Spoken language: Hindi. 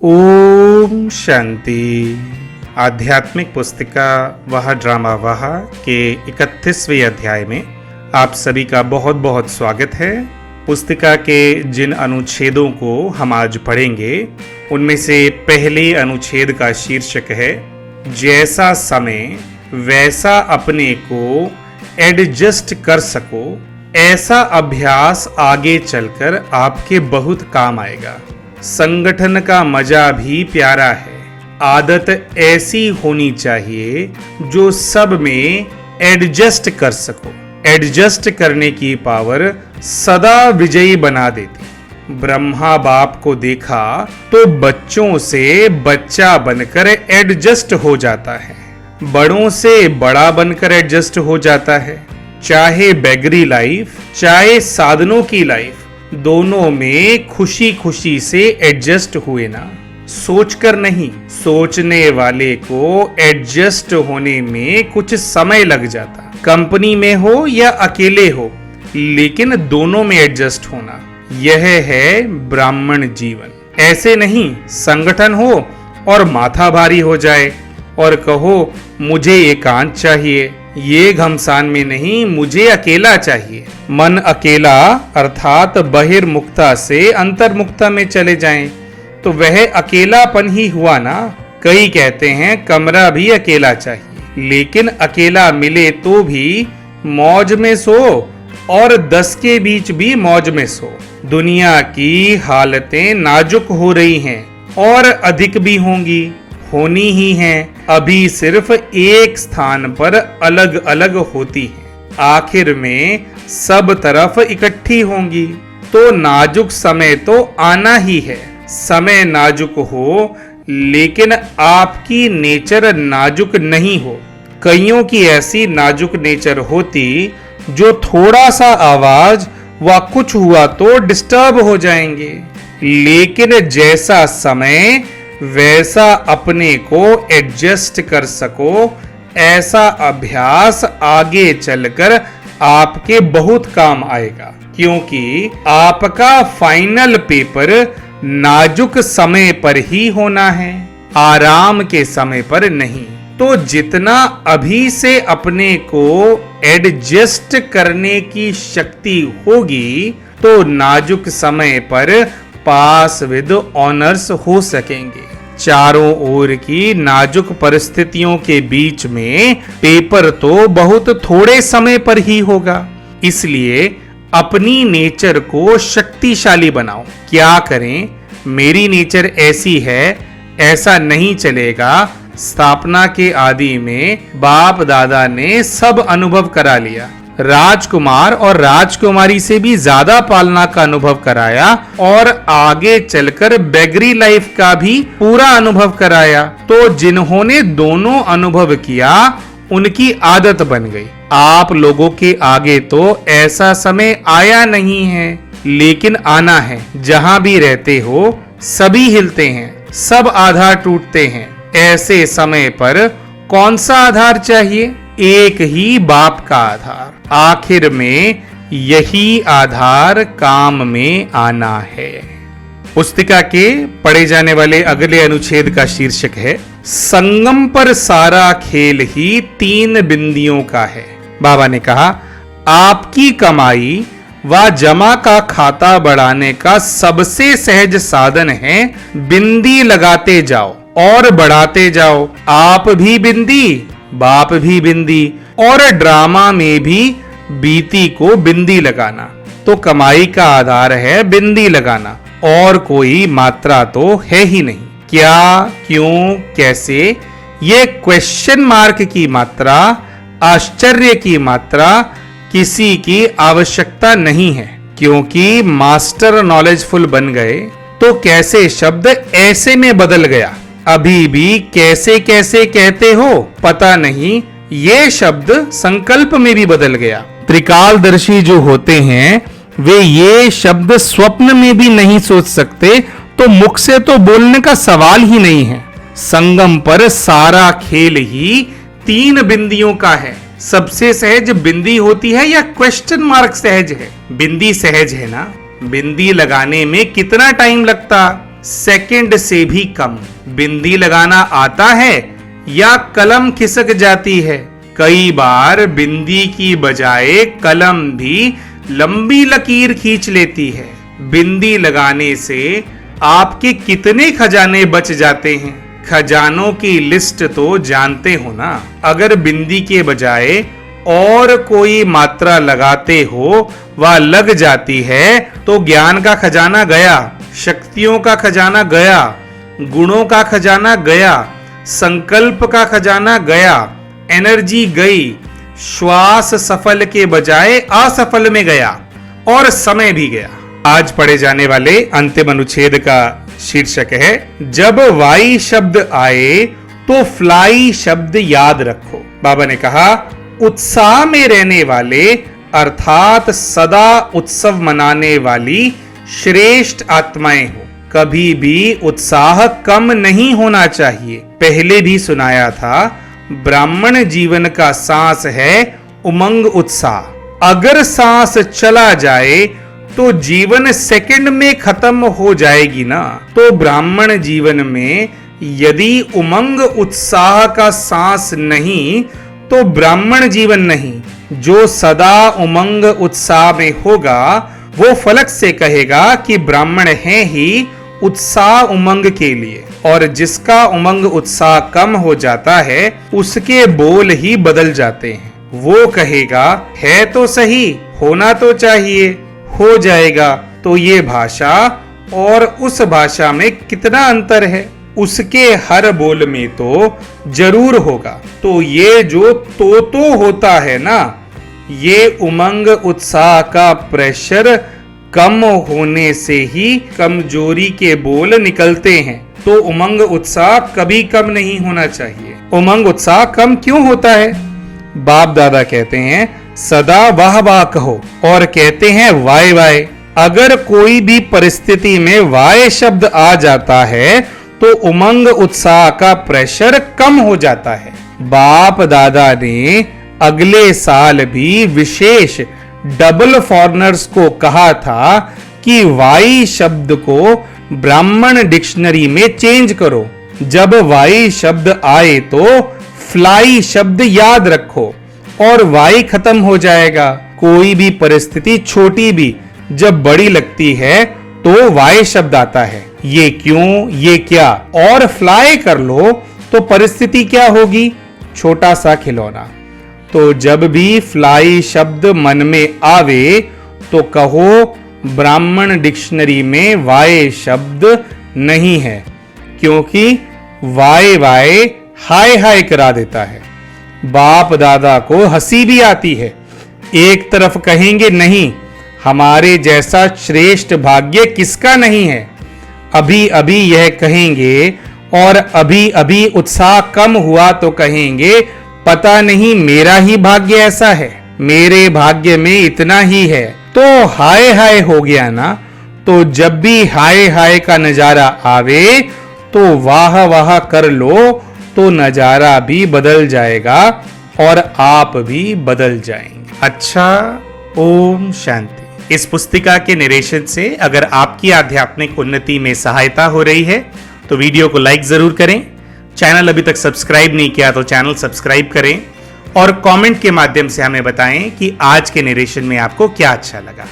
ओम शांति। आध्यात्मिक पुस्तिका वह ड्रामा वह के 31वें अध्याय में आप सभी का बहुत बहुत स्वागत है। पुस्तिका के जिन अनुच्छेदों को हम आज पढ़ेंगे उनमें से पहले अनुच्छेद का शीर्षक है जैसा समय वैसा अपने को एडजस्ट कर सको, ऐसा अभ्यास आगे चलकर आपके बहुत काम आएगा। संगठन का मजा भी प्यारा है। आदत ऐसी होनी चाहिए जो सब में एडजस्ट कर सको। एडजस्ट करने की पावर सदा विजयी बना देती। ब्रह्मा बाप को देखा तो बच्चों से बच्चा बनकर एडजस्ट हो जाता है, बड़ों से बड़ा बनकर एडजस्ट हो जाता है। चाहे बेगरी लाइफ चाहे साधनों की लाइफ, दोनों में खुशी खुशी से एडजस्ट हुए ना। सोचकर नहीं, सोचने वाले को एडजस्ट होने में कुछ समय लग जाता। कंपनी में हो या अकेले हो, लेकिन दोनों में एडजस्ट होना, यह है ब्राह्मण जीवन। ऐसे नहीं संगठन हो और माथा भारी हो जाए और कहो मुझे एकांत चाहिए, ये घमसान में नहीं, मुझे अकेला चाहिए। मन अकेला अर्थात बहिर्मुखता से अंतर्मुखता में चले जाएं तो वह अकेलापन ही हुआ ना। कई कहते हैं कमरा भी अकेला चाहिए, लेकिन अकेला मिले तो भी मौज में सो और 10 के बीच भी मौज में सो। दुनिया की हालतें नाजुक हो रही हैं और अधिक भी होनी ही हैं। अभी सिर्फ एक स्थान पर अलग अलग होती हैं, आखिर में सब तरफ इकट्ठी होंगी। तो नाजुक समय तो आना ही है। समय नाजुक हो लेकिन आपकी नेचर नाजुक नहीं हो। कईयों की ऐसी नाजुक नेचर होती जो थोड़ा सा आवाज व कुछ हुआ तो डिस्टर्ब हो जाएंगे। लेकिन जैसा समय वैसा अपने को एडजस्ट कर सको, ऐसा अभ्यास आगे चलकर आपके बहुत काम आएगा। क्योंकि आपका फाइनल पेपर नाजुक समय पर ही होना है, आराम के समय पर नहीं। तो जितना अभी से अपने को एडजस्ट करने की शक्ति होगी तो नाजुक समय पर पास विद ऑनर्स हो सकेंगे। चारों ओर की नाजुक परिस्थितियों के बीच में पेपर तो बहुत थोड़े समय पर ही होगा। इसलिए अपनी नेचर को शक्तिशाली बनाओ। क्या करें, मेरी नेचर ऐसी है, ऐसा नहीं चलेगा। स्थापना के आदि में बाप दादा ने सब अनुभव करा लिया। राजकुमार और राजकुमारी से भी ज्यादा पालना का अनुभव कराया और आगे चलकर बेगरी लाइफ का भी पूरा अनुभव कराया। तो जिन्होंने दोनों अनुभव किया उनकी आदत बन गई। आप लोगों के आगे तो ऐसा समय आया नहीं है, लेकिन आना है। जहां भी रहते हो सभी हिलते हैं, सब आधार टूटते हैं। ऐसे समय पर कौन सा आधार चाहिए? एक ही बाप का आधार। आखिर में यही आधार काम में आना है। पुस्तिका के पढ़े जाने वाले अगले अनुच्छेद का शीर्षक है संगम पर सारा खेल ही 3 बिंदियों का है। बाबा ने कहा आपकी कमाई व जमा का खाता बढ़ाने का सबसे सहज साधन है बिंदी लगाते जाओ और बढ़ाते जाओ। आप भी बिंदी, बाप भी बिंदी, और ड्रामा में भी बीती को बिंदी लगाना। तो कमाई का आधार है बिंदी लगाना, और कोई मात्रा तो है ही नहीं। क्या, क्यों, कैसे, ये क्वेश्चन मार्क की मात्रा, आश्चर्य की मात्रा किसी की आवश्यकता नहीं है। क्योंकि मास्टर नॉलेजफुल बन गए तो कैसे शब्द ऐसे में बदल गया। अभी भी कैसे कैसे कहते हो पता नहीं, ये शब्द संकल्प में भी बदल गया। त्रिकालदर्शी जो होते हैं वे ये शब्द स्वप्न में भी नहीं सोच सकते, तो मुख से तो बोलने का सवाल ही नहीं है। संगम पर सारा खेल ही 3 बिंदियों का है। सबसे सहज बिंदी होती है या क्वेश्चन मार्क सहज है? बिंदी सहज है ना। बिंदी लगाने में कितना टाइम लगता? सेकंड से भी कम। बिंदी लगाना आता है या कलम खिसक जाती है? कई बार बिंदी की बजाय कलम भी लंबी लकीर खींच लेती है। बिंदी लगाने से आपके कितने खजाने बच जाते हैं? खजानों की लिस्ट तो जानते हो ना। अगर बिंदी के बजाय और कोई मात्रा लगाते हो व लग जाती है तो ज्ञान का खजाना गया, शक्तियों का खजाना गया, गुणों का खजाना गया, संकल्प का खजाना गया, एनर्जी गई, श्वास सफल के बजाय असफल में गया और समय भी गया। आज पढ़े जाने वाले अंतिम अनुच्छेद का शीर्षक है, जब वाई शब्द आए तो फ्लाई शब्द याद रखो। बाबा ने कहा, उत्साह में रहने वाले अर्थात सदा उत्सव मनाने वाली श्रेष्ठ आत्माएं हो। कभी भी उत्साह कम नहीं होना चाहिए। पहले भी सुनाया था, ब्राह्मण जीवन का सांस है उमंग उत्साह। अगर सांस चला जाए तो जीवन सेकंड में खत्म हो जाएगी ना। तो ब्राह्मण जीवन में यदि उमंग उत्साह का सांस नहीं तो ब्राह्मण जीवन नहीं। जो सदा उमंग उत्साह में होगा वो फलक से कहेगा कि ब्राह्मण है ही उत्साह उमंग के लिए, और जिसका उमंग उत्साह कम हो जाता है उसके बोल ही बदल जाते हैं। वो कहेगा, है तो सही, होना तो चाहिए, हो जाएगा। तो ये भाषा और उस भाषा में कितना अंतर है। उसके हर बोल में तो जरूर होगा। तो ये जो तो होता है ना, ये उमंग उत्साह का प्रेशर कम होने से ही कमजोरी के बोल निकलते हैं। तो उमंग उत्साह कभी कम नहीं होना चाहिए। उमंग उत्साह कम क्यों होता है? बाप दादा कहते हैं, सदा वाह वाह कहो, और कहते हैं वाय वाय। अगर कोई भी परिस्थिति में वाय शब्द आ जाता है तो उमंग उत्साह का प्रेशर कम हो जाता है। बाप दादा ने अगले साल भी विशेष डबल फॉरनर्स को कहा था कि वाई शब्द को ब्राह्मण डिक्शनरी में चेंज करो। जब वाई शब्द आए तो फ्लाई शब्द याद रखो और वाई खत्म हो जाएगा। कोई भी परिस्थिति छोटी भी जब बड़ी लगती है तो वाई शब्द आता है। ये क्यों, ये क्या, और फ्लाई कर लो तो परिस्थिति क्या होगी? छोटा सा खिलौना। तो जब भी फ्लाई शब्द मन में आवे तो कहो ब्राह्मण डिक्शनरी में वाय शब्द नहीं है, क्योंकि वाय वाय हाय हाय करा देता है। बाप दादा को हंसी भी आती है। एक तरफ कहेंगे नहीं, हमारे जैसा श्रेष्ठ भाग्य किसका नहीं है। अभी अभी यह कहेंगे और अभी अभी उत्साह कम हुआ तो कहेंगे, पता नहीं मेरा ही भाग्य ऐसा है, मेरे भाग्य में इतना ही है। तो हाय हाय हो गया ना। तो जब भी हाय हाय का नजारा आवे तो वाह वाह कर लो, तो नजारा भी बदल जाएगा और आप भी बदल जाएंगे। अच्छा, ओम शांति। इस पुस्तिका के नरेशन से अगर आपकी आध्यात्मिक उन्नति में सहायता हो रही है तो वीडियो को लाइक जरूर करें। चैनल अभी तक सब्सक्राइब नहीं किया तो चैनल सब्सक्राइब करें और कमेंट के माध्यम से हमें बताएं कि आज के नरेशन में आपको क्या अच्छा लगा।